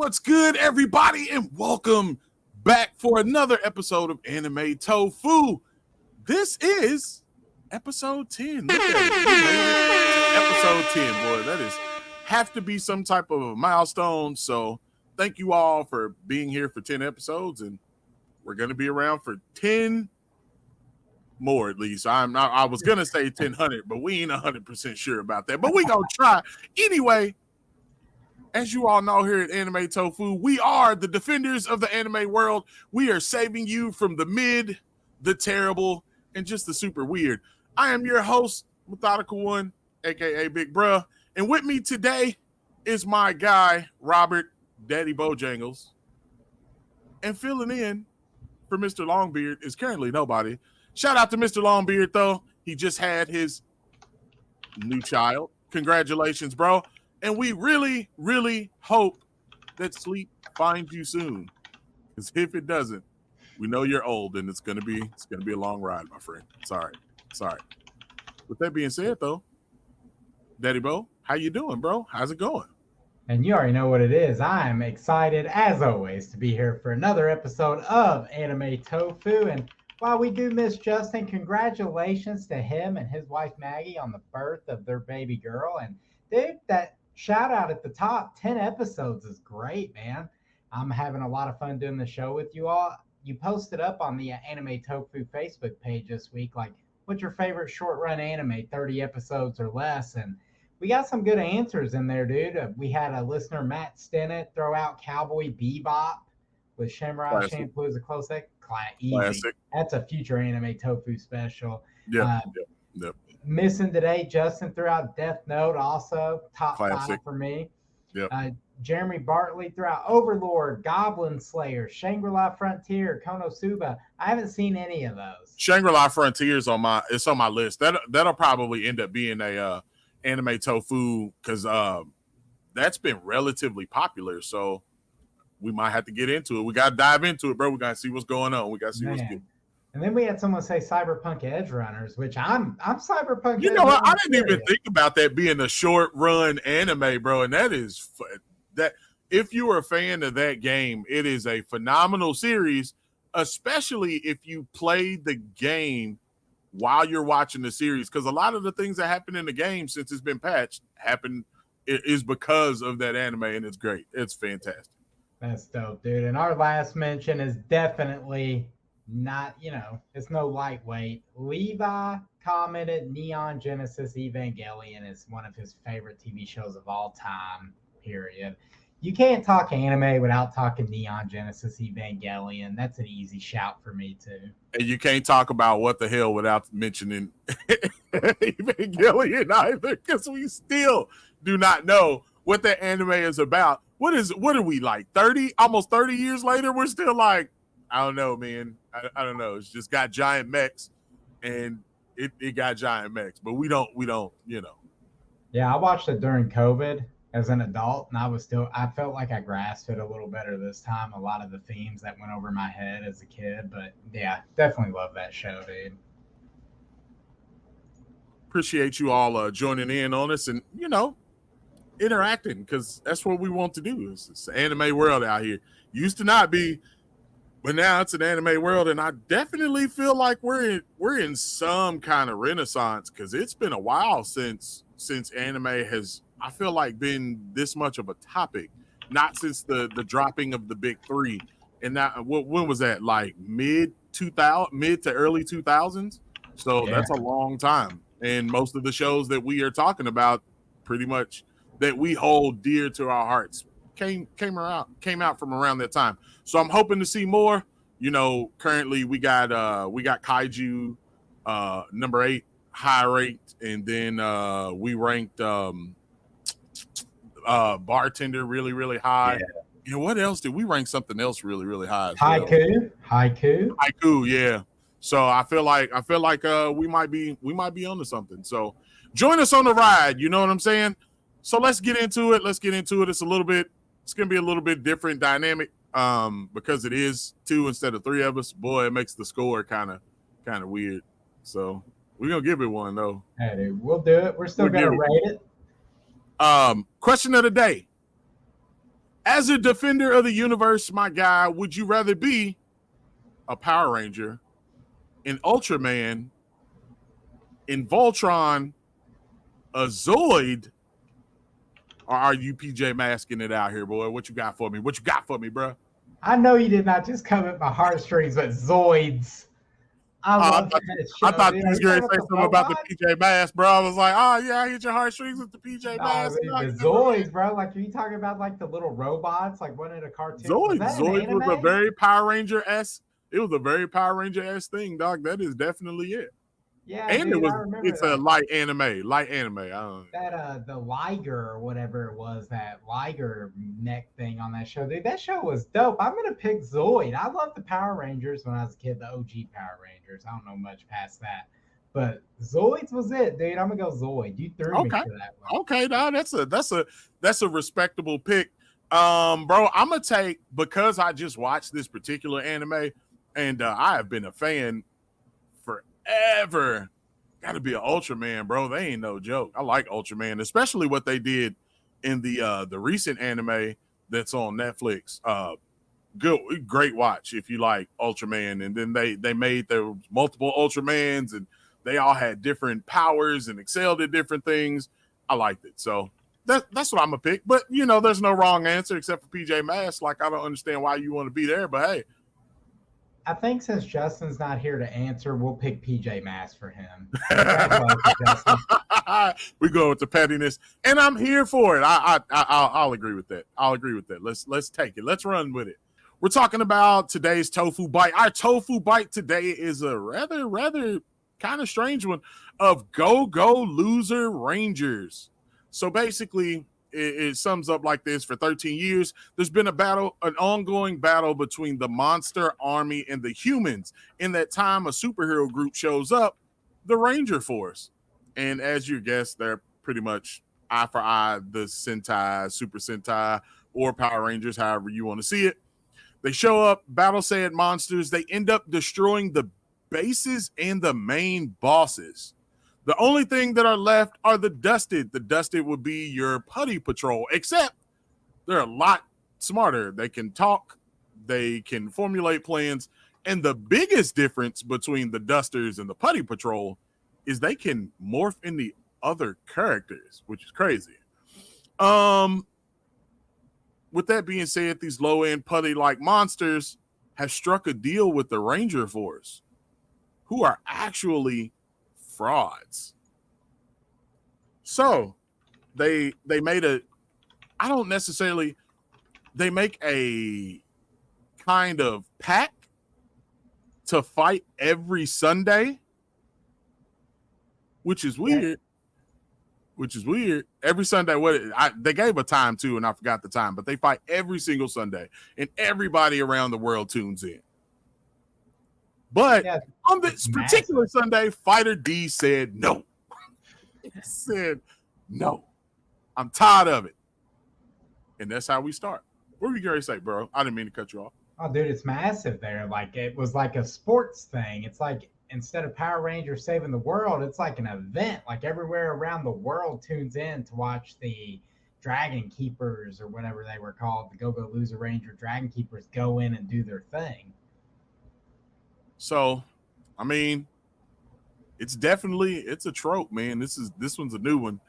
What's good, everybody, and welcome back for another episode of Anime Tofu. This is episode 10. Look at it. We made it to episode 10, boy. That is have to be some type of a milestone. So thank you all for being here for 10 episodes, and we're going to be around for 10 more at least. I was going to say 1,000, but we ain't 100% sure about that. But we going to try. Anyway, as you all know, here at Anime Tofu, we are the defenders of the anime world. We are saving you from the mid, the terrible, and just the super weird. I am your host, Methodical One, aka Big Bruh, and with me today is my guy, Robert Daddy Bojangles. And filling in for Mr. Longbeard is currently nobody. Shout out to Mr. Longbeard, though. He just had his new child. Congratulations, bro. And we really, really hope that sleep finds you soon. Because if it doesn't, we know you're old, and it's gonna be a long ride, my friend. Sorry. With that being said, though, Daddy Bo, how you doing, bro? How's it going? And you already know what it is. I am excited, as always, to be here for another episode of Anime Tofu. And while we do miss Justin, congratulations to him and his wife Maggie on the birth of their baby girl. And dude, that shout out at the top, 10 episodes is great, man. I'm having a lot of fun doing the show with you all. You posted up on the Anime Tofu Facebook page this week, like, what's your favorite short run anime, 30 episodes or less? And we got some good answers in there, dude. We had a listener, Matt Stennett, throw out Cowboy Bebop with Samurai Champloo as a close second. Classic. That's a future Anime Tofu special. Yep. Missing today, Justin threw out Death Note, also top Classic. 5 for me. Yep. Jeremy Bartley threw out Overlord, Goblin Slayer, Shangri-La Frontier, Konosuba. I haven't seen any of those. Shangri-La Frontier on my list. That'll probably end up being a Anime Tofu because that's been relatively popular. So we might have to get into it. We got to dive into it, bro. We got to see what's going on. We got to see what's good. And then we had someone say Cyberpunk Edge Runners, which I'm Cyberpunk. You know what? I didn't even think about that being a short run anime, bro. And that is that. If you are a fan of that game, it is a phenomenal series, especially if you play the game while you're watching the series. Because a lot of the things that happen in the game since it's been patched is because of that anime, and it's great. It's fantastic. That's dope, dude. And our last mention is definitely not, it's no lightweight. Levi commented Neon Genesis Evangelion is one of his favorite TV shows of all time, period. You can't talk anime without talking Neon Genesis Evangelion. That's an easy shout for me, too. And you can't talk about what the hell without mentioning Evangelion either, because we still do not know what that anime is about. What are we, like 30, almost 30 years later? We're still like, I don't know, man. I don't know. It's just got giant mechs, and it got giant mechs, but we don't. Yeah, I watched it during COVID as an adult, and I felt like I grasped it a little better this time. A lot of the themes that went over my head as a kid, but yeah, definitely love that show, dude. Appreciate you all joining in on us and interacting, because that's what we want to do. It's an anime world out here. Used to not be. But now it's an anime world, and I definitely feel like we're in some kind of renaissance, because it's been a while since anime has, I feel like, been this much of a topic. Not since the dropping of the big three, and that when was that? Like mid to early 2000s. So That's a long time, and most of the shows that we are talking about, pretty much that we hold dear to our hearts, came out from around that time. So I'm hoping to see more. Currently we got Kaiju number 8 high ranked, and then we ranked Bartender really, really high. Yeah. And what else did we rank? Something else really, really high as well. Haiku, yeah. So I feel like we might be onto something. So join us on the ride, you know what I'm saying? So let's get into it. It's going to be a little bit different dynamic because it is 2 instead of 3 of us. Boy, it makes the score kind of weird. So we're going to give it one, though. Hey, dude, we'll do it. We're still going to rate it. Question of the day. As a defender of the universe, my guy, would you rather be a Power Ranger, an Ultraman, in Voltron, a Zoid, or are you PJ masking it out here, boy? What you got for me? What you got for me, bro? I know you did not just come at my heartstrings, but Zoids. I love that I show, thought dude. you Are was you going talking to about say the something about the robots? PJ Masks, bro. I was like, oh, yeah, I hit your heartstrings with the PJ Nah, Masks. the Zoids, bro. Like, are you talking about like the little robots, like one in a cartoon? Was that an Zoids was a anime? very Power Ranger-esque. It was a very Power Ranger-esque thing, dog. That is definitely it. Yeah, And dude, I remember it's a that. light anime. Light anime. I don't That the Liger or whatever it was, that Liger neck thing on that show, dude. That show was dope. I'm gonna pick Zoid. I loved the Power Rangers when I was a kid, the OG Power Rangers. I don't know much past that, but Zoids was it, dude. I'm gonna go Zoid. You threw me Okay. for that one. Okay, now that's a respectable pick. Bro, I'm gonna take, because I just watched this particular anime and I have been a fan forever. Gotta be an Ultraman, bro. They ain't no joke. I like Ultraman, especially what they did in the recent anime that's on Netflix. Great watch if you like Ultraman. And then they made there was multiple Ultramans and they all had different powers and excelled at different things. I liked it. So that's what I'm gonna pick. But you know, there's no wrong answer except for PJ Masks. Like, I don't understand why you want to be there, but hey. I think since Justin's not here to answer, we'll pick PJ Masks for him. Congratulations, Justin. We go with the pettiness, and I'm here for it. I'll agree with that. I'll agree with that. Let's take it. Let's run with it. We're talking about today's tofu bite. Our tofu bite today is a rather kind of strange one of Go Loser Rangers. So basically, it sums up like this: for 13 years, there's been an ongoing battle between the monster army and the humans. In that time, a superhero group shows up, the Ranger Force. And as you guess, they're pretty much eye for eye, the Sentai, Super Sentai, or Power Rangers, however you want to see it. They show up, battle said monsters. They end up destroying the bases and the main bosses. The only thing that are left are the Dusted. The Dusted would be your Putty Patrol, except they're a lot smarter. They can talk, they can formulate plans, and the biggest difference between the Dusters and the Putty Patrol is they can morph into other characters, which is crazy. With that being said, these low-end putty-like monsters have struck a deal with the Ranger Force, who are actually frauds. So they made a, I don't necessarily, they make a kind of pact to fight every Sunday, which is weird. Every Sunday, they gave a time too, and I forgot the time, but they fight every single Sunday, and everybody around the world tunes in. But on this particular Sunday, Fighter D said no. He said no. I'm tired of it. And that's how we start. What were you going to say, bro? I didn't mean to cut you off. Oh, dude, it's massive there. Like, it was like a sports thing. It's like, instead of Power Rangers saving the world, it's like an event. Like, everywhere around the world tunes in to watch the Dragon Keepers, or whatever they were called, the Go Loser Ranger Dragon Keepers, go in and do their thing. So, I mean, it's a trope, man. This one's a new one.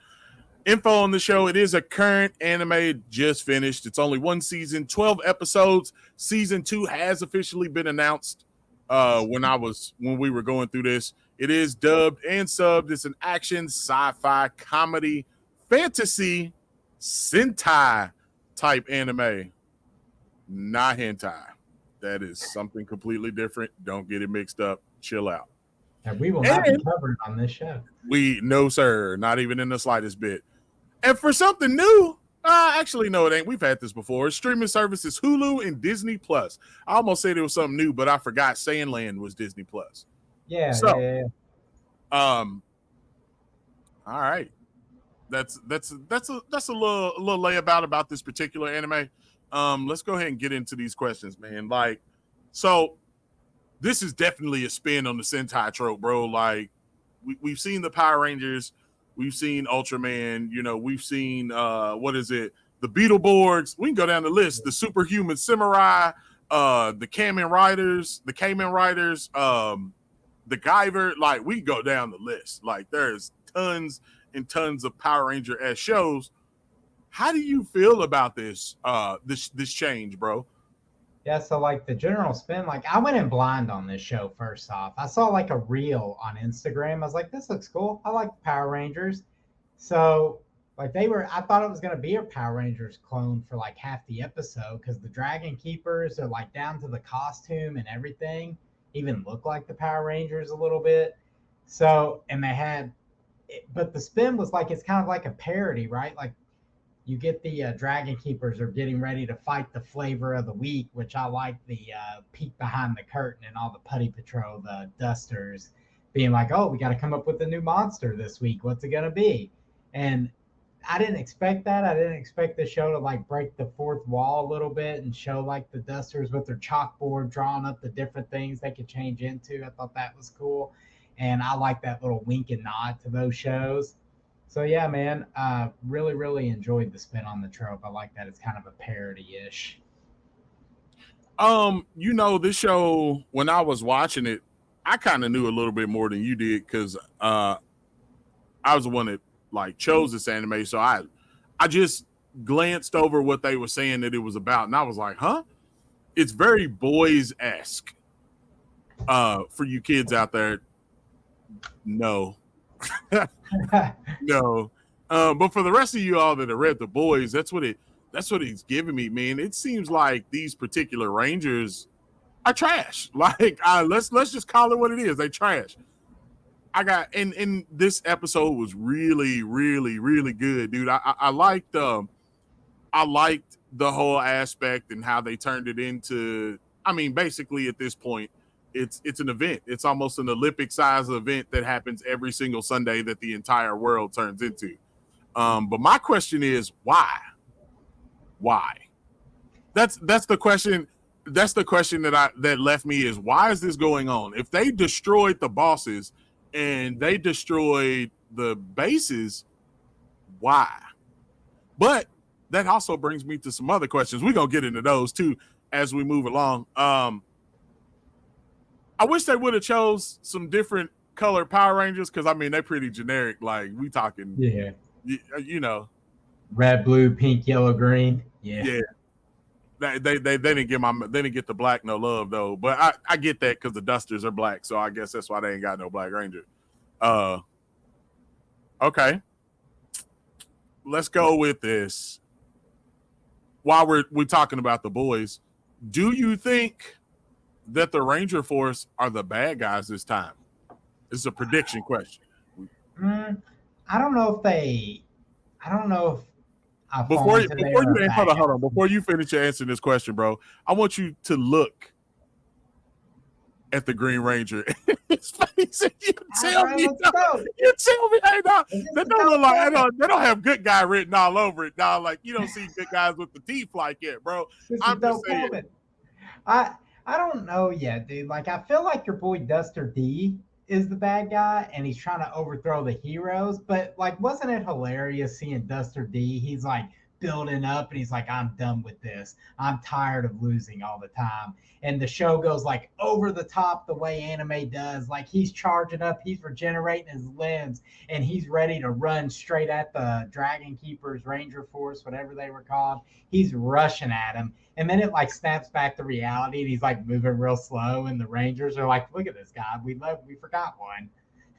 Info on the show: it is a current anime, just finished. It's only one season, 12 episodes. Season 2 has officially been announced. When we were going through this, it is dubbed and subbed. It's an action, sci-fi, comedy, fantasy, Sentai type anime, not hentai. That is something completely different. Don't get it mixed up. Chill out. And we will not be covered on this show. No, sir, not even in the slightest bit. And for something new, actually, no, it ain't. We've had this before. Streaming services Hulu and Disney Plus. I almost said it was something new, but I forgot Sandland was Disney Plus. Yeah. All right. That's a little layabout about this particular anime. Let's go ahead and get into these questions, man. Like, so this is definitely a spin on the Sentai trope, bro. Like, we've seen the Power Rangers, we've seen Ultraman, we've seen what is it? the Beetleborgs. We can go down the list. The Superhuman Samurai, the Kamen Riders, the Guyver. Like, we go down the list. Like, there's tons and tons of Power Ranger as shows. How do you feel about this this change, bro? Yeah, so like the general spin, like I went in blind on this show first off. I saw like a reel on Instagram. I was like, this looks cool. I like Power Rangers. So like I thought it was gonna be a Power Rangers clone for like half the episode because the Dragon Keepers are like down to the costume and everything, even look like the Power Rangers a little bit. So and they had but the spin was like it's kind of like a parody, right? Like you get the Dragon Keepers are getting ready to fight the flavor of the week, which I like the peek behind the curtain and all the Putty Patrol, the Dusters, being like, oh, we got to come up with a new monster this week. What's it going to be? And I didn't expect that. I didn't expect the show to like break the fourth wall a little bit and show like the Dusters with their chalkboard drawing up the different things they could change into. I thought that was cool. And I like that little wink and nod to those shows. So yeah, man, really, really enjoyed the spin on the trope. I like that it's kind of a parody-ish. This show, when I was watching it, I kind of knew a little bit more than you did because I was the one that like chose this anime. So I just glanced over what they were saying that it was about, and I was like, huh? It's very boys-esque. For you kids out there, no. No. But for the rest of you all that have read The Boys, that's what it's giving me, man. It seems like these particular Rangers are trash. Like, let's just call it what it is. They trash. And this episode was really, really, really good, dude. I liked the whole aspect and how they turned it into. I mean, basically at this point, it's an event. It's almost an Olympic size event that happens every single Sunday that the entire world turns into. But my question is, why? Why? That's the question. That's the question that left me is, why is this going on? If they destroyed the bosses and they destroyed the bases, why? But that also brings me to some other questions. We're gonna get into those too as we move along. I wish they would have chose some different color Power Rangers because I mean they're pretty generic. Like we talking, Yeah. you know, Red, blue, pink, yellow, green. Yeah. yeah. They didn't get the black no love though. But I get that because the Dusters are black, so I guess that's why they ain't got no Black Ranger. Okay, let's go with this. While we're talking about the boys, do you think that the Ranger Force are the bad guys this time? This is a prediction question. I don't know if I Before you hold on. Before you finish answering this question, bro, I want you to look at the Green Ranger. His face. You tell me, hey, no, they don't look like they don't have good guy written all over it. Now, like you don't see good guys with the teeth like that, bro. I'm just saying. I don't know yet, dude. Like I feel like your boy Duster D is the bad guy and he's trying to overthrow the heroes. But like, wasn't it hilarious seeing Duster D? He's like building up and he's like, I'm done with this. I'm tired of losing all the time. And the show goes like over the top the way anime does. Like he's charging up, he's regenerating his limbs, and he's ready to run straight at the Dragon Keepers, Ranger Force, whatever they were called. He's rushing at him. And then it like snaps back to reality and he's like moving real slow. And the Rangers are like, look at this guy. We forgot one.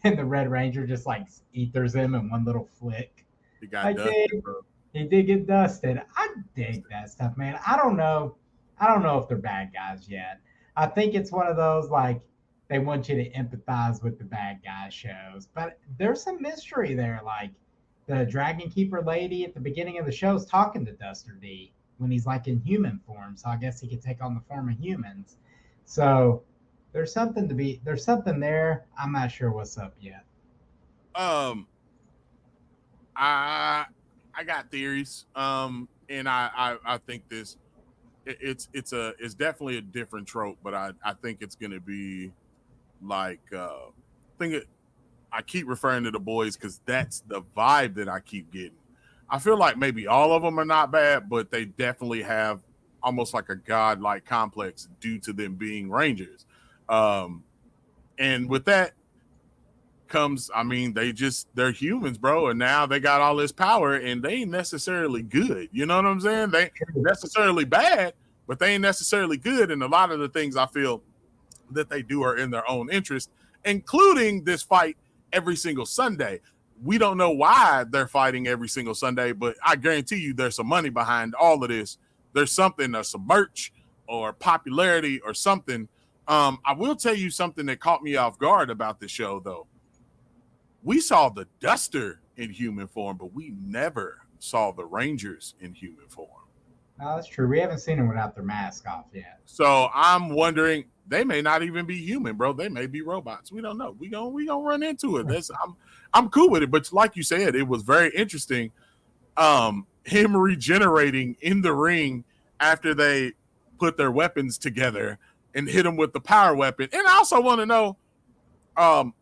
And the Red Ranger just like ethers him in one little flick. He got dusted, bro. He did get dusted. I dig that stuff, man. I don't know if they're bad guys yet. I think it's one of those like they want you to empathize with the bad guy shows. But there's some mystery there. Like the Dragon Keeper lady at the beginning of the show is talking to Duster D when he's like in human form. So I guess he could take on the form of humans. So there's something there. I'm not sure what's up yet. I got theories. And I think this it's definitely a different trope, but I think it's gonna be like I keep referring to the boys because that's the vibe that I keep getting. I feel like maybe all of them are not bad, but they definitely have almost like a godlike complex due to them being Rangers. And with that comes, I mean, they're humans, bro, and now they got all this power, and they ain't necessarily good. You know what I'm saying? They ain't necessarily bad, but they ain't necessarily good. And a lot of the things I feel that they do are in their own interest, including this fight every single Sunday. We don't know why they're fighting every single Sunday, but I guarantee you there's some money behind all of this. There's something, or some merch or popularity or something. I will tell you something that caught me off guard about this show, though. We saw the Duster in human form, but we never saw the Rangers in human form. No, that's true. We haven't seen them without their mask off yet. So I'm wondering, they may not even be human, bro. They may be robots. We don't know. We gonna run into it. I'm cool with it. But like you said, it was very interesting. Him regenerating in the ring after they put their weapons together and hit him with the power weapon. And I also want to know, I'm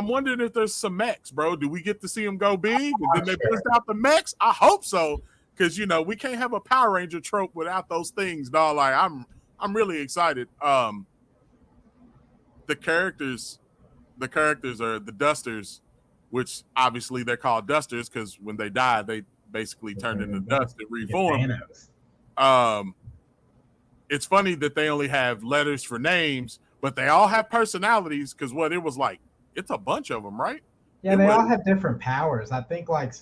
wondering if there's some mechs, bro. Do we get to see him go big? And then they bust out the mechs? I hope so, because we can't have a Power Ranger trope without those things, dog. Like I'm really excited. The characters are the Dusters, which obviously they're called Dusters because when they die, they basically turned into dust and reformed. It's funny that they only have letters for names, but they all have personalities, because it was like, it's a bunch of them, right? Yeah, they all have different powers. I think like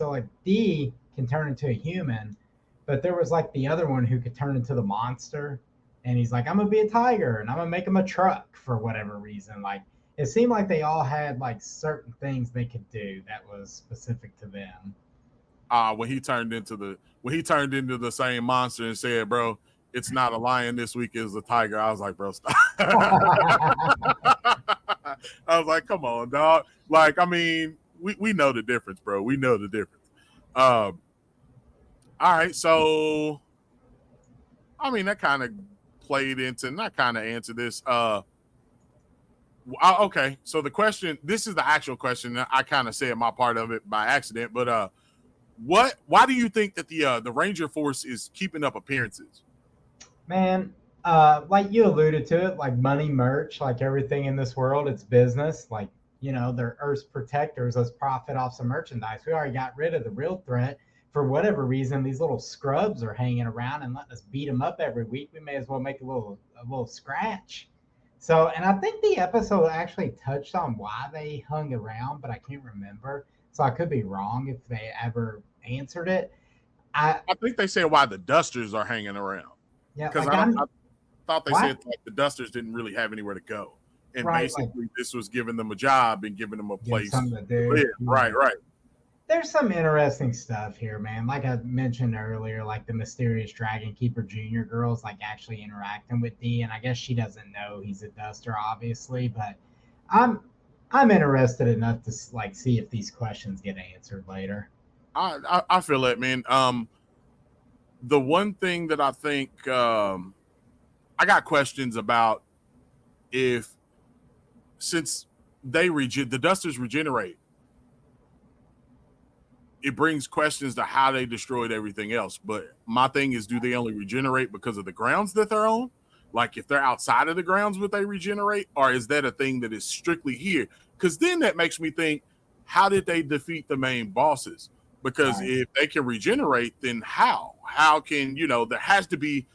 D can turn into a human, but there was like the other one who could turn into the monster, and he's like, I'm gonna be a tiger and I'm gonna make him a truck for whatever reason. Like it seemed like they all had like certain things they could do that was specific to them. When he turned into the same monster and said, bro, it's not a lion this week, it's a tiger. I was like, bro, stop. I was like, come on, dog. Like, I mean, we know the difference, bro. We know the difference. All right, so I mean, that kind of played into, not kind of answered this. Okay, so the question, this is the actual question. I kind of said my part of it by accident, but why do you think that the Ranger Force is keeping up appearances? Man, like you alluded to it, like money, merch, like everything in this world, it's business. Like, they're Earth's protectors. Let's profit off some merchandise. We already got rid of the real threat. For whatever reason, these little scrubs are hanging around and letting us beat them up every week. We may as well make a little scratch. So, and I think the episode actually touched on why they hung around, but I can't remember. So I could be wrong if they ever answered it. I think they said why the Dusters are hanging around. Yeah, because like I thought they said like the Dusters didn't really have anywhere to go, and basically this was giving them a job and giving them a place to live. Right. There's some interesting stuff here, man. Like I mentioned earlier, like the mysterious Dragon Keeper Junior girl's like actually interacting with D, and I guess she doesn't know he's a Duster, obviously. But I'm interested enough to like see if these questions get answered later. I feel it, man. The one thing that I think I got questions about, if since the Dusters regenerate, it brings questions to how they destroyed everything else. But my thing is, do they only regenerate because of the grounds that they're on? Like if they're outside of the grounds, would they regenerate? Or is that a thing that is strictly here? Because then that makes me think, how did they defeat the main bosses? Because if they can regenerate, then how can, there has to be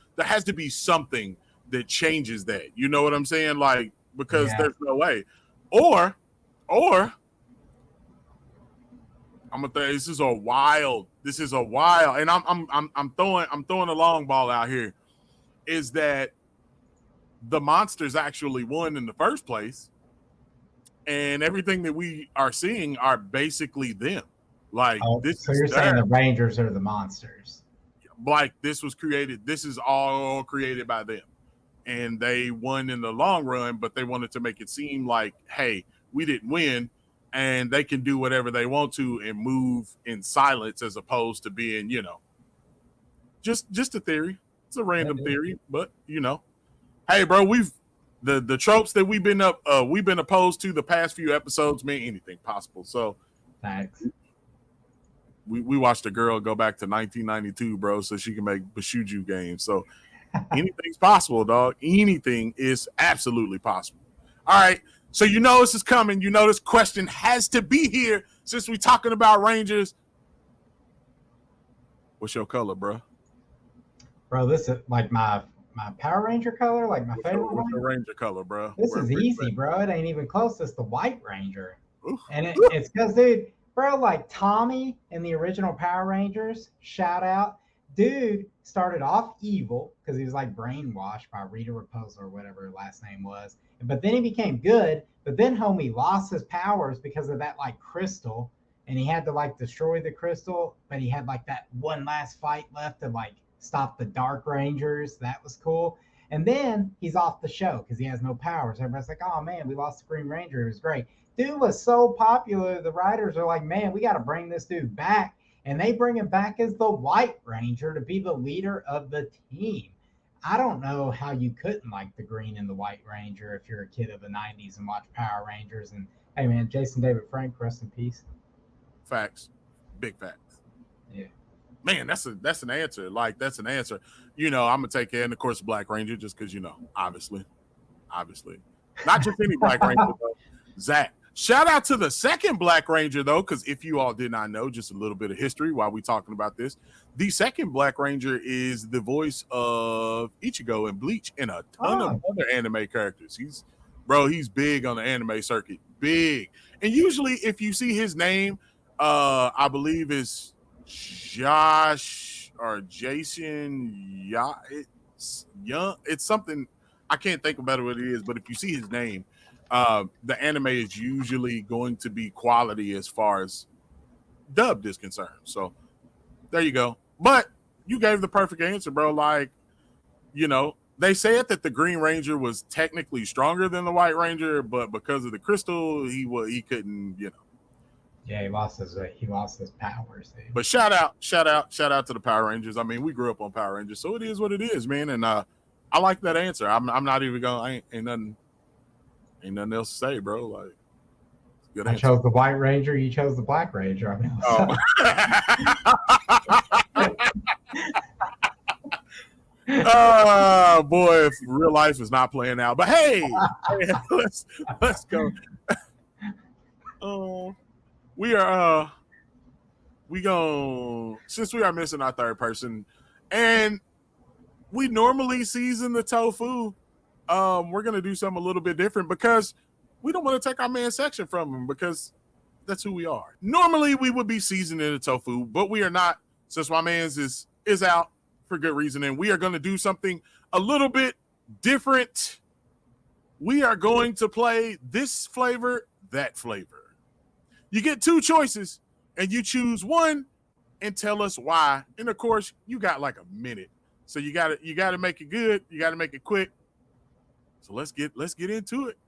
something that changes that. You know what I'm saying? Like, because there's no way. Or I'm gonna say this is a wild, and I'm throwing a long ball out here, is that the monsters actually won in the first place, and everything that we are seeing are basically them. Like so you're saying the Rangers are the monsters? Like this is all created by them, and they won in the long run, but they wanted to make it seem like, hey, we didn't win, and they can do whatever they want to and move in silence, as opposed to being, just a theory. It's a random theory, but hey, bro, the tropes that we've been opposed to the past few episodes, mean anything possible. So thanks. we watched a girl go back to 1992, bro, so she can make Bushuju games. So anything's possible, dog. Anything is absolutely possible. All right. So you know this is coming. You know this question has to be here since we're talking about Rangers. What's your color, bro? Bro, this is like my Power Ranger color, like my What's favorite your one. Ranger color, bro? This is easy, bro. It ain't even close. It's the White Ranger. Ooh. And it's because, dude, bro, like Tommy in the original Power Rangers, shout out, dude started off evil because he was like brainwashed by Rita Repulsa or whatever her last name was. But then he became good. But then homie lost his powers because of that like crystal. And he had to like destroy the crystal. But he had like that one last fight left to like stop the Dark Rangers. That was cool. And then he's off the show because he has no powers. Everybody's like, oh man, we lost the Green Ranger. It was great. Dude was so popular. The writers are like, man, we got to bring this dude back. And they bring him back as the White Ranger to be the leader of the team. I don't know how you couldn't like the Green and the White Ranger if you're a kid of the 90s and watch Power Rangers. And hey, man, Jason David Frank, rest in peace. Facts. Big facts. Yeah. Man, that's an answer. Like, that's an answer. You know, I'm going to take care, and of course, Black Ranger, just because, you know, obviously. Not just any Black Ranger, though. Zach. Shout out to the second Black Ranger, though, because if you all did not know, just a little bit of history while we're talking about this. The second Black Ranger is the voice of Ichigo and Bleach and a ton of other anime characters. He's big on the anime circuit. Big. And usually if you see his name, I believe is Josh or Jason. It's young. It's something I can't think about what it is, but if you see his name, the anime is usually going to be quality as far as dubbed is concerned. So there you go. But you gave the perfect answer, bro. Like, you know, they said that the Green Ranger was technically stronger than the White Ranger, but because of the crystal, he couldn't, you know. Yeah, he lost his powers. Dude. But shout out to the Power Rangers. I mean, we grew up on Power Rangers, so it is what it is, man. And I like that answer. I'm not even going. Ain't nothing else to say, bro. Like, good answer. I chose the White Ranger. You chose the Black Ranger. I mean, oh boy, if real life is not playing out. But hey, let's go. Since we are missing our third person, and we normally season the tofu. We're gonna do something a little bit different because we don't want to take our man section from him because that's who we are. Normally we would be seasoning the tofu, but we are not, since my man's is out for good reason, and we are gonna do something a little bit different. We are going to play this flavor, that flavor. You get two choices and you choose one and tell us why. And of course, you got like a minute. So you gotta make it good, you gotta make it quick. So let's get into it.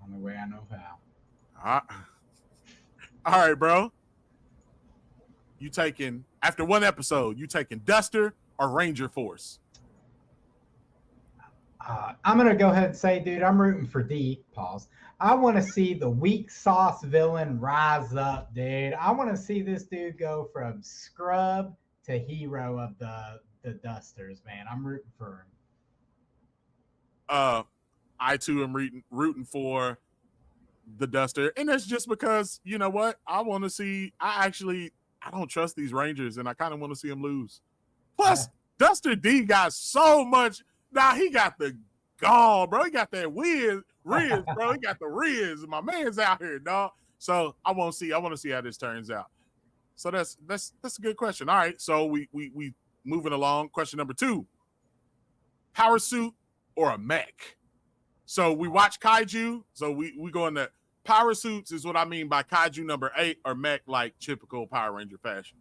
Only way I know how. All right, bro. You taking, after one episode, you taking Duster or Ranger Force? I'm going to go ahead and say, dude, I'm rooting for D. Pause. I want to see the weak sauce villain rise up, dude. I want to see this dude go from scrub to hero of the Dusters, man. I'm rooting for him. I too am rooting for the Duster, and that's just because, you know what, I want to see. I don't trust these Rangers, and I kind of want to see them lose. Plus, Duster D got so much. Now he got the gall, bro. He got that Riz, bro. He got the Riz. My man's out here, dog. So I want to see how this turns out. So that's a good question. All right, so we moving along. Question number 2: power suit or a mech? So we watch kaiju. So we go into power suits is what I mean by kaiju number 8, or mech like typical Power Ranger fashion.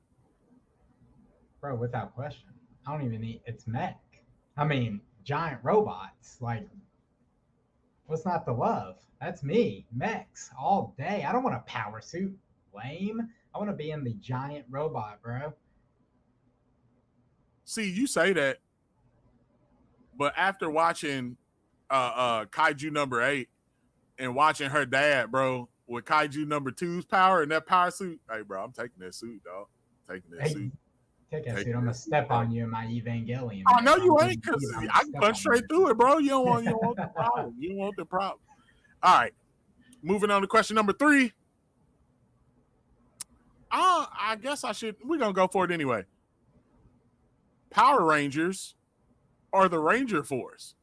Bro, without question. I don't even need, it's mech. I mean, giant robots. Like, what's not to love? That's me. Mechs all day. I don't want a power suit. Lame. I want to be in the giant robot, bro. See, you say that, but after watching kaiju number 8 and watching her dad, bro, with Kaiju number two's power and that power suit. Hey, bro, I'm taking that suit, dog. Taking that Hey, suit. take that suit. Taking I'm gonna that suit, step bro. on you in my Evangelion. I know If I'm you getting ain't, because beat, I'm gonna I can step punch on straight you. through it, bro. You don't want the problem. You don't want the problem. All right. Moving on to question number 3. I guess we're gonna go for it anyway. Power Rangers or the Ranger Force?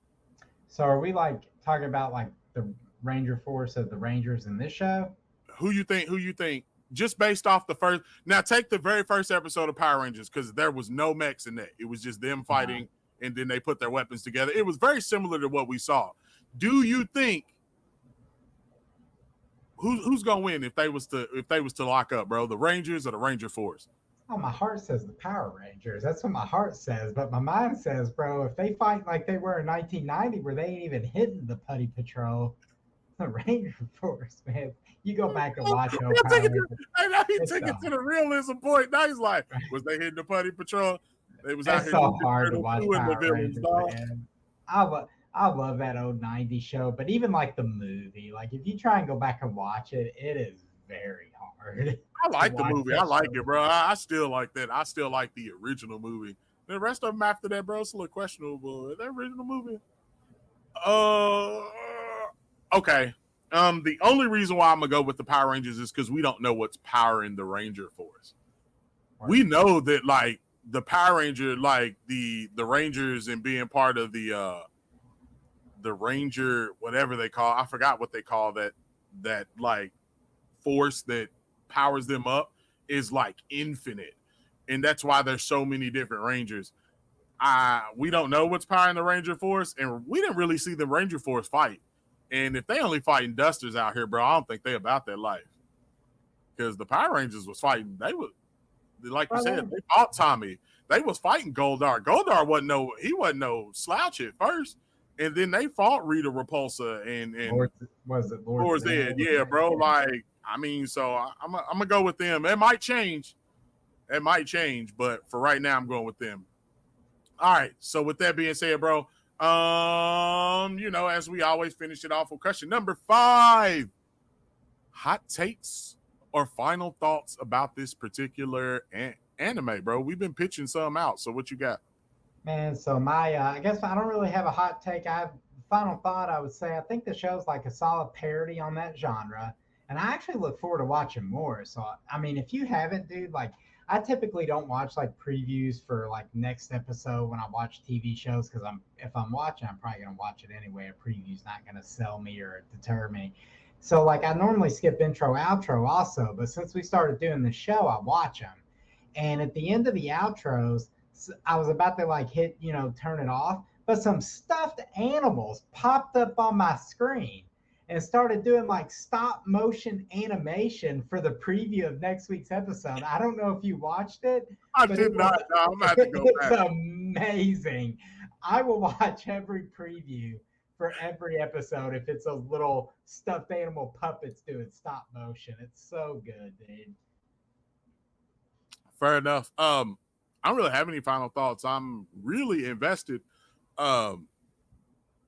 So are we like talking about like the Ranger Force of the Rangers in this show? Who you think? Just based off the first. Now take the very first episode of Power Rangers, because there was no mechs in that. It was just them fighting, and then they put their weapons together. It was very similar to what we saw. Do you think who's gonna win if they was to lock up, bro? The Rangers or the Ranger Force? Oh, my heart says the Power Rangers. That's what my heart says. But my mind says, bro, if they fight like they were in 1990, where they ain't even hitting the Putty Patrol, the Ranger Force, man. You go back and watch old Power Rangers. He It's took so, it to the realism point. Now he's like, was they hitting the Putty Patrol? They was out it's here so Ninja hard to Turtle watch doing the Power villains, Rangers, dog. man. I love that old 90s show, but even like the movie, like if you try and go back and watch it, it is very hard. I like the watch movie. I that like show. it, bro. I still like that. I still like the original movie. The rest of them after that, bro, it's a little questionable. That original movie. Okay. The only reason why I'm gonna go with the Power Rangers is because we don't know what's powering the Ranger Force. We know that like the Power Ranger, like the Rangers, and being part of the Ranger, whatever they call, I forgot what they call that like force that powers them up, is like infinite, and that's why there's so many different Rangers. We don't know what's powering the Ranger Force, and we didn't really see the Ranger Force fight. And if they only fighting dusters out here, bro, I don't think they about that life. Because the Power Rangers was fighting, they would, like you said, they fought Tommy. They was fighting Goldar. Goldar wasn't no slouch at first, and then they fought Rita Repulsa and Lord Zed. Yeah, bro. Like, I mean, so I'm gonna go with them. It might change, but for right now, I'm going with them. All right. So with that being said, bro, as we always finish it off with question number 5: hot takes or final thoughts about this particular anime, bro. We've been pitching some out. So what you got? Man, so I guess I don't really have a hot take. Final thought, I would say I think the show's like a solid parody on that genre, and I actually look forward to watching more. So I mean, if you haven't, dude, like I typically don't watch like previews for like next episode when I watch TV shows, because if I'm watching, I'm probably gonna watch it anyway. A preview's not gonna sell me or deter me. So like I normally skip intro outro also, but since we started doing the show, I watch them. And at the end of the outros, I was about to like hit, turn it off, but some stuffed animals popped up on my screen and started doing like stop motion animation for the preview of next week's episode. I don't know if you watched it. I did not. No, I'm about to go back. It's amazing. I will watch every preview for every episode if it's those little stuffed animal puppets doing stop motion. It's so good, dude. Fair enough. I don't really have any final thoughts. I'm really invested. I'm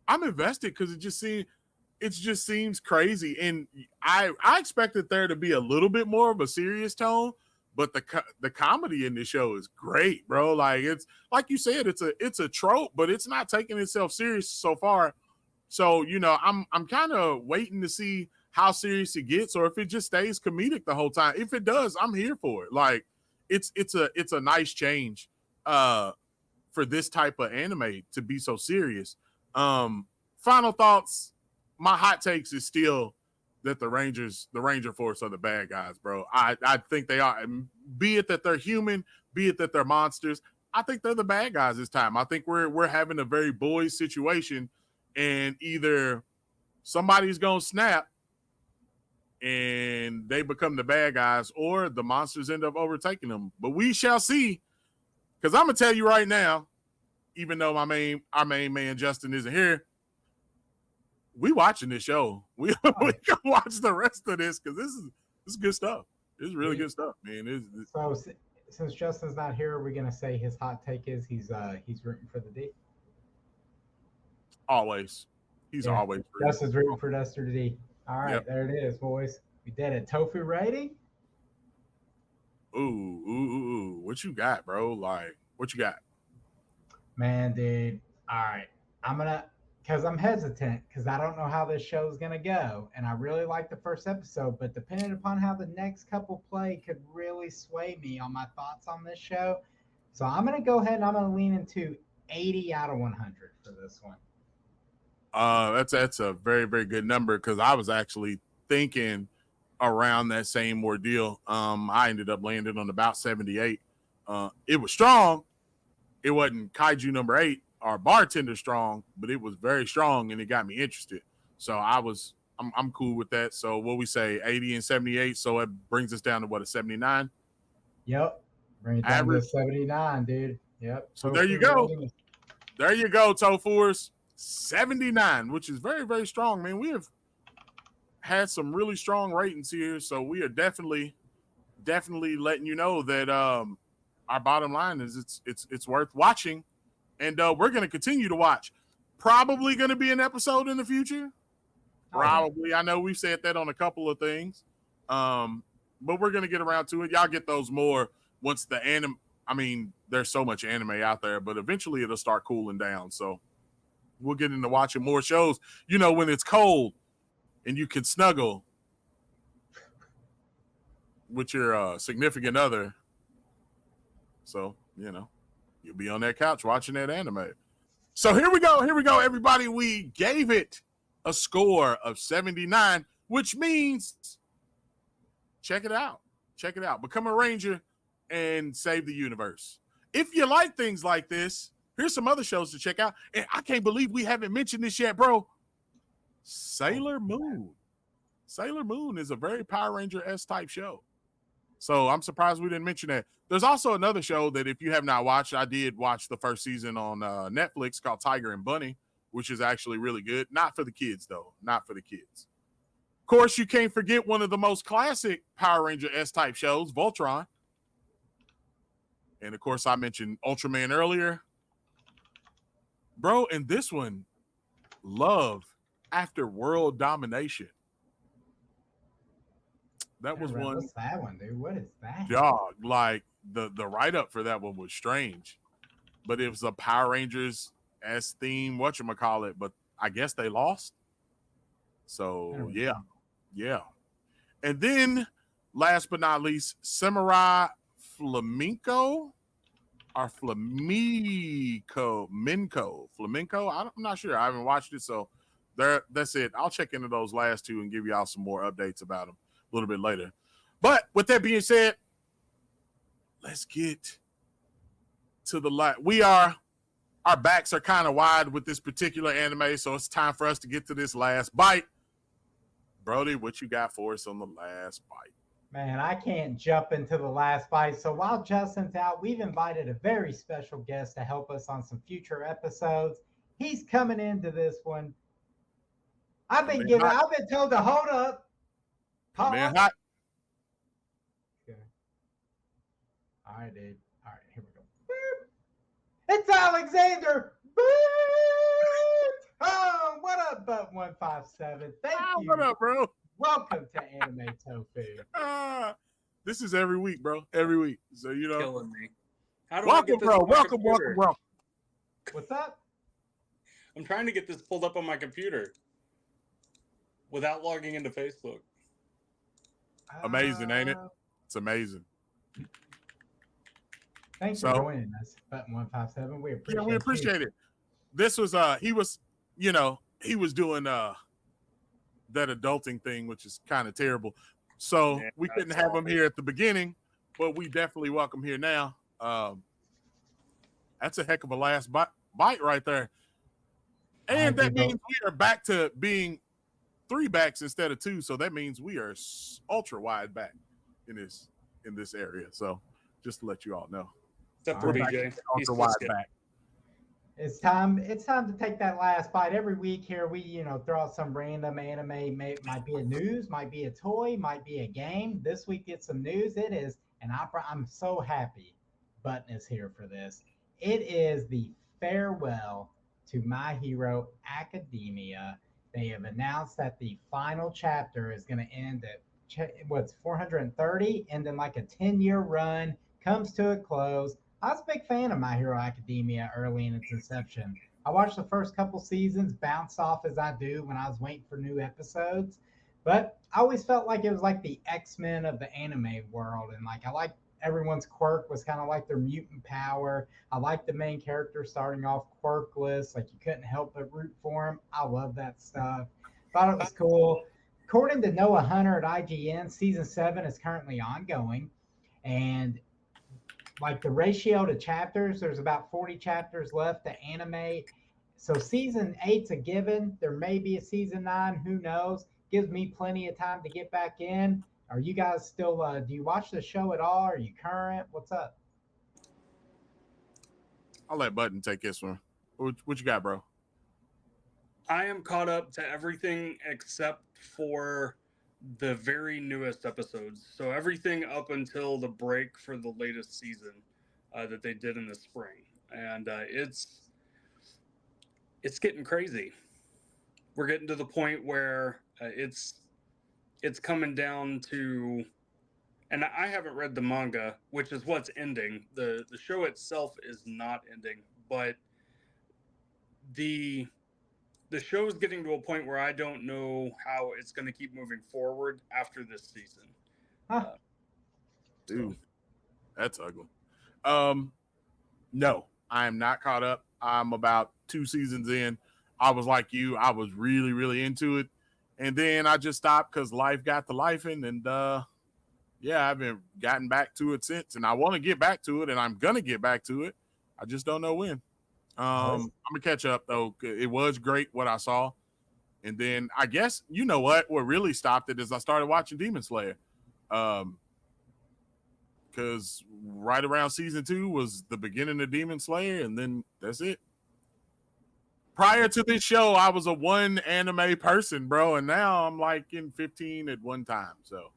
invested because it just seems crazy, and I expected there to be a little bit more of a serious tone, but the comedy in this show is great, bro. Like, it's like you said, it's a trope, but it's not taking itself serious so far. So I'm kind of waiting to see how serious it gets, or if it just stays comedic the whole time. If it does, I'm here for it. Like, it's a nice change for this type of anime to be so serious. Final thoughts. My hot takes is still that the Ranger Force are the bad guys, bro. I think they are. Be it that they're human, be it that they're monsters, I think they're the bad guys this time. I think we're having a very boys situation, and either somebody's gonna snap and they become the bad guys, or the monsters end up overtaking them. But we shall see. Because I'm gonna tell you right now, even though our main man Justin isn't here, we watching this show. We can watch the rest of this, because this is good stuff. This is really good stuff, man. So since Justin's not here, we're gonna say his hot take is he's rooting for the D. Always. He's always rooting. Justin's rooting for Duster D. All right, There it is, boys. We did a Tofu Rating. Ooh. What you got, bro? Like, what you got? Man, dude. All right. I'm gonna because I'm hesitant because I don't know how this show is gonna go. And I really like the first episode, but depending upon how the next couple play could really sway me on my thoughts on this show. So I'm gonna go ahead and I'm gonna lean into 80 out of 100 for this one. That's a very, very good number because I was actually thinking around that same ordeal. I ended up landing on about 78. It was strong. It wasn't kaiju number 8 or bartender strong, but it was very strong and it got me interested. So I'm cool with that. So what we say, 80 and 78. So it brings us down to what, a 79 Yep. Bring it down to average. 79, dude. Yep. So there you go. There you go, Tofuers. 79, which is very, very strong, man. We have had some really strong ratings here, so we are definitely letting you know that our bottom line is it's worth watching, and we're going to continue to watch. Probably going to be an episode in the future. Probably. I know we've said that on a couple of things, but we're going to get around to it. Y'all get those more once the anime. I mean, there's so much anime out there, but eventually it'll start cooling down. So we'll get into watching more shows. You know, when it's cold and you can snuggle with your significant other. So, you know, you'll be on that couch watching that anime. So here we go, everybody. We gave it a score of 79, which means check it out. Become a ranger and save the universe. If you like things like this, here's some other shows to check out. And I can't believe we haven't mentioned this yet, bro. Sailor Moon. Sailor Moon is a very Power Ranger-esque type show. So I'm surprised we didn't mention that. There's also another show that if you have not watched, I did watch the first season on Netflix called Tiger and Bunny, which is actually really good. Not for the kids, though. Not for the kids. Of course, you can't forget one of the most classic Power Ranger-esque type shows, Voltron. And, of course, I mentioned Ultraman earlier. Bro, and this one, Love After World Domination. That was one. What's that one, dude? What is that? Dog, like the write-up for that one was strange. But it was a Power Rangers S theme, whatchamacallit, but I guess they lost. So yeah. And then last but not least, Samurai Flamenco. I'm not sure. I haven't watched it, so that's it. I'll check into those last two and give y'all some more updates about them a little bit later. But with that being said, let's get to the light. Our backs are kind of wide with this particular anime, so it's time for us to get to this last bite. Brody, what you got for us on the last bite? Man, I can't jump into the last bite. So while Justin's out, we've invited a very special guest to help us on some future episodes. He's coming into this one. I've been told to hold up. Man, hot. Okay. All right, dude. All right, here we go. Boop. It's Alexander. Oh, what up, Butt 157? Thank you. What up, bro? Welcome to Anime Tofu. This is every week, bro. Every week. So, you know. Killing me. How do welcome, I get this bro. welcome. What's up? I'm trying to get this pulled up on my computer without logging into Facebook. Amazing, ain't it? It's amazing. Thanks for joining us, Button 157. We appreciate it. Yeah, we appreciate it. This was he was doing that adulting thing, which is kind of terrible. So we couldn't have him here at the beginning, but we definitely welcome here now. That's a heck of a last bite right there. And that means we are back to being 3 backs instead of 2. So that means we are ultra wide back in this area. So just to let you all know. Except for BJ. Ultra wide back. It's time to take that last bite. Every week here, we throw out some random anime. Might be a news, might be a toy, might be a game. This week it's some news. It is an opera. I'm so happy Button is here for this. It is the farewell to My Hero Academia. They have announced that the final chapter is going to end at what's 430, and then like a 10-year run comes to a close. I was a big fan of My Hero Academia early in its inception. I watched the first couple seasons, bounced off as I do when I was waiting for new episodes. But I always felt like it was like the X-Men of the anime world. And like I like everyone's quirk was kind of like their mutant power. I liked the main character starting off quirkless, like you couldn't help but root for him. I love that stuff. Thought it was cool. According to Noah Hunter at IGN, season 7 is currently ongoing. And like the ratio to chapters, there's about 40 chapters left to animate. So season 8's a given. There may be a season 9, who knows? Gives me plenty of time to get back in. Are you guys still do you watch the show at all? Are you current? What's up? I'll let Button take this one. What you got, bro? I am caught up to everything except for the very newest episodes. So everything up until the break for the latest season that they did in the spring, and it's getting crazy. We're getting to the point where it's coming down to, and I haven't read the manga, which is what's ending. The show itself is not ending, but the show is getting to a point where I don't know how it's going to keep moving forward after this season. Huh. Dude, that's ugly. No, I am not caught up. I'm about 2 seasons in. I was like you. I was really, really into it. And then I just stopped because life got to lifing. And yeah, I haven't gotten back to it since. And I want to get back to it, and I'm going to get back to it. I just don't know when. I'm going to catch up, though. It was great what I saw. And then I guess, you know what really stopped it is I started watching Demon Slayer. Because right around season 2 was the beginning of Demon Slayer, and then that's it. Prior to this show, I was a one anime person, bro, and now I'm like in 15 at one time. So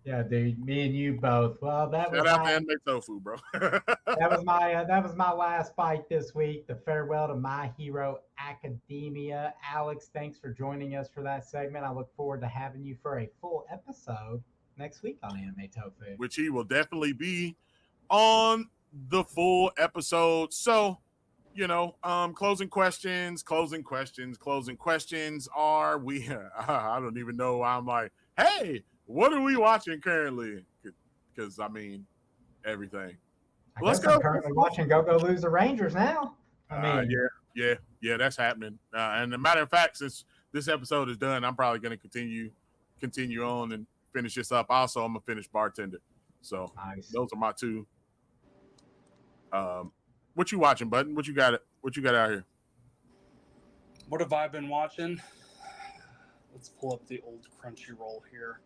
Yeah, dude, me and you both. Well, shout out to Anime Tofu, bro. that was my last fight this week. The farewell to My Hero Academia. Alex, thanks for joining us for that segment. I look forward to having you for a full episode next week on Anime Tofu. Which he will definitely be on the full episode. So, you know, closing questions are we I don't even know. I'm like, hey, what are we watching currently? Because I mean, everything. Let's go. I'm currently watching Go Lose the Rangers now. I mean, yeah, that's happening. And a matter of fact, since this episode is done, I'm probably going to continue on and finish this up. Also, I'm gonna finish Bartender. So nice. Those are my 2. What you watching, Button? What you got out here? What have I been watching? Let's pull up the old Crunchyroll here.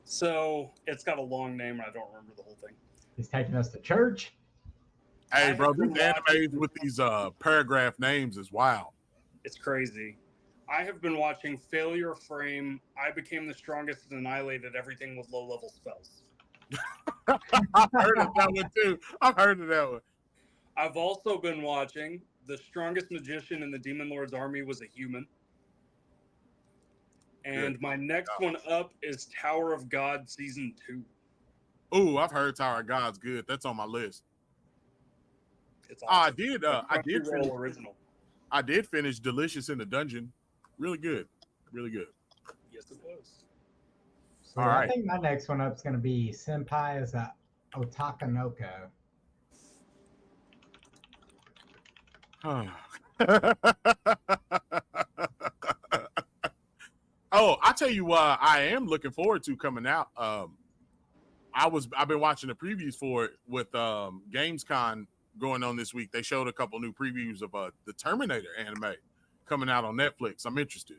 So it's got a long name, and I don't remember the whole thing. He's taking us to church. Hey, bro, these animes with these paragraph names is wild. It's crazy. I have been watching Failure Frame. I became the strongest and annihilated everything with low-level spells. I've heard of that one too. I've heard of that one. I've also been watching The Strongest Magician in the Demon Lord's Army Was a Human. And my next one up is Tower of God Season 2. Oh, I've heard Tower of God's good. That's on my list. It's awesome. I did finish Delicious in the Dungeon. Really good. Really good. Yes, it was. So all right. I think my next one up is going to be Senpai is a Otakanoko. Oh, I tell you what, I am looking forward to coming out. I've been watching the previews for it with Gamescom going on this week. They showed a couple new previews of the Terminator anime coming out on Netflix. I'm interested.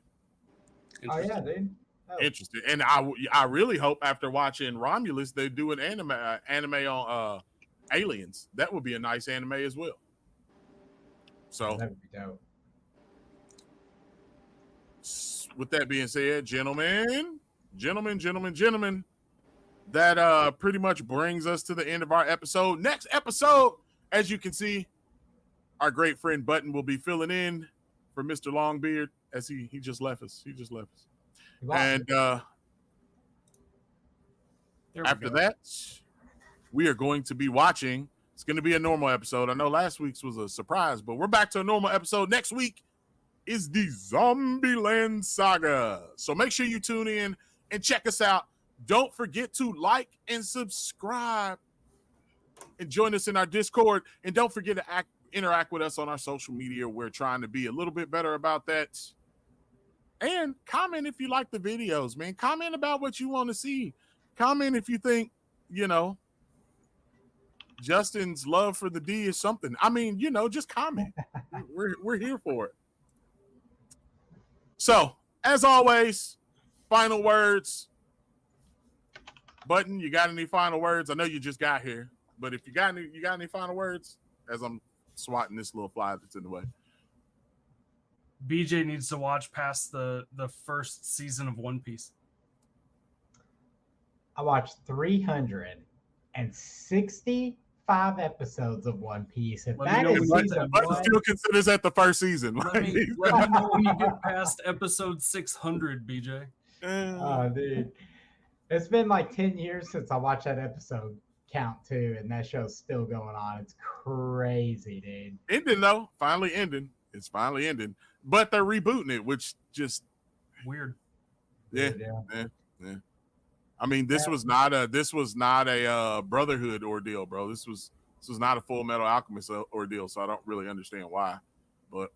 Oh yeah, dude. Oh. Interested, and I really hope after watching Romulus they do an anime on Aliens. That would be a nice anime as well. So that would be dope. With that being said, gentlemen, that pretty much brings us to the end of our episode. Next episode, as you can see, our great friend Button will be filling in for Mr. Longbeard as he just left us. And After that, we are going to be watching. It's going to be a normal episode. I know last week's was a surprise, but we're back to a normal episode. Next week is the Zombieland Saga. So make sure you tune in and check us out. Don't forget to like and subscribe and join us in our Discord. And don't forget to interact with us on our social media. We're trying to be a little bit better about that. And comment if you like the videos, man. Comment about what you want to see. Comment if you think, Justin's love for the D is something. I mean, just comment. We're here for it. So, as always, final words. Button, you got any final words? I know you just got here, but if you got any final words, as I'm swatting this little fly that's in the way. BJ needs to watch past the first season of One Piece. I watched 365 episodes of One Piece. If that is season one, still considers that the first season. Let me know when you get past episode 600, BJ. Oh, dude. It's been like 10 years since I watched that episode count too, and that show's still going on. It's crazy, dude. Ending though, finally ending. It's finally ending, but they're rebooting it, which just weird. Yeah. I mean, this was not a Brotherhood ordeal, bro. This was not a Full Metal Alchemist ordeal, so I don't really understand why, but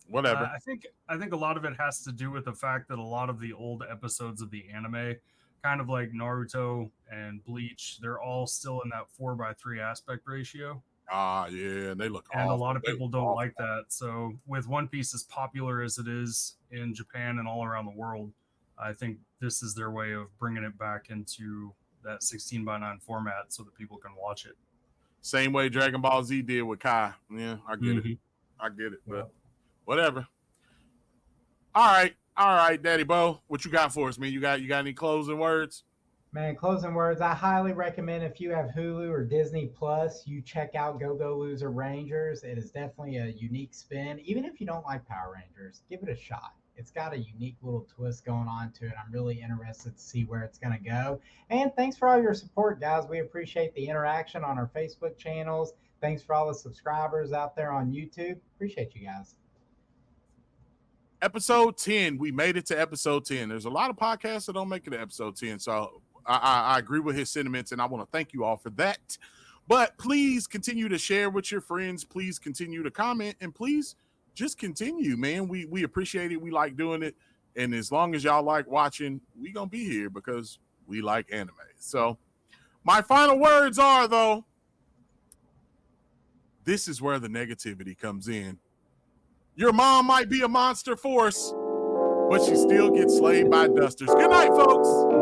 whatever. I think a lot of it has to do with the fact that a lot of the old episodes of the anime, kind of like Naruto and Bleach, they're all still in that 4:3 aspect ratio. Yeah, they look and awful. A lot of people don't like that. So with One Piece as popular as it is in Japan and all around the world, I think this is their way of bringing it back into that 16:9 format so that people can watch it. Same way Dragon Ball Z did with Kai. Yeah, I get it. I get it, but whatever. All right, Daddy Bo, what you got for us, man? You got any closing words? Man, closing words. I highly recommend if you have Hulu or Disney Plus, you check out Go Go Loser Rangers. It is definitely a unique spin. Even if you don't like Power Rangers, give it a shot. It's got a unique little twist going on to it. I'm really interested to see where it's going to go. And thanks for all your support, guys. We appreciate the interaction on our Facebook channels. Thanks for all the subscribers out there on YouTube. Appreciate you guys. Episode 10. We made it to episode 10. There's a lot of podcasts that don't make it to episode 10. So I agree with his sentiments, and I want to thank you all for that. But please continue to share with your friends. Please continue to comment, and please just continue, man. We appreciate it. We like doing it. And as long as y'all like watching, we going to be here because we like anime. So my final words are, though, this is where the negativity comes in. Your mom might be a monster force, but she still gets slayed by dusters. Good night, folks.